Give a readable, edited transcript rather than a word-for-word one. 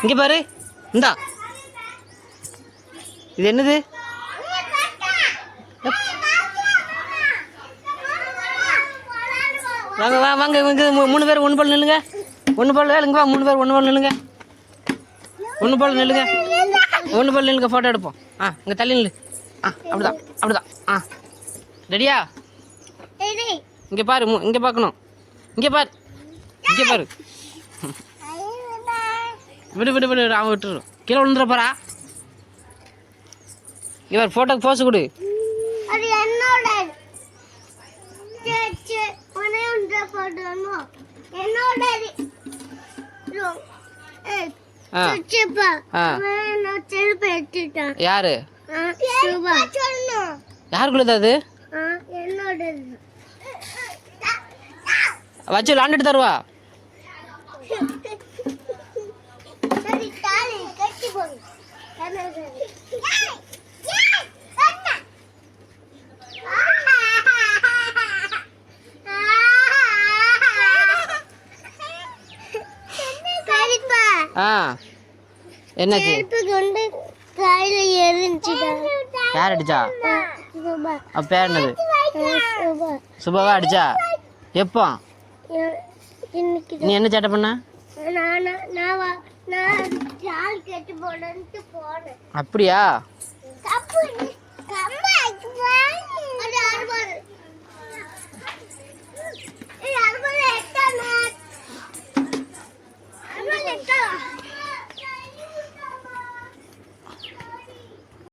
இங்கே பாரு. இந்தா இது என்னது? வாங்க வாங்க இங்கே 3 பேர் ஒன்று போல் நில்லுங்க. ஒன்று போல் இங்கே வா. 3 பேர் ஒன்று போல் நில்லுங்க. ஒன்று போல் நில்லுங்க. ஒன்று போல் நில்லுங்க. ஃபோட்டோ எடுப்போம். இங்கே தள்ளி நில்லு. அப்படிதான் அப்படிதான். ரெடியா? இங்கே பாரு. இங்கே பார்க்கணும். இங்கே பாரு. இங்கே பாரு. விடு விடு விடு. அவன் விட்டுரு. கீழே விழுந்துட போறா. இங்கே பாரு. ஃபோட்டோக்கு போஸ் கொடு. யாரு யாருக்குள்ளது அது? வச்சு விளாண்டுட்டு தருவா. என்னாச்சு? யார் அடிச்சா? அப்ப பேர் என்னது? சுபாவா அடிச்சா? எப்போ? நீ என்ன சேட்டை பண்ண? அப்படியா?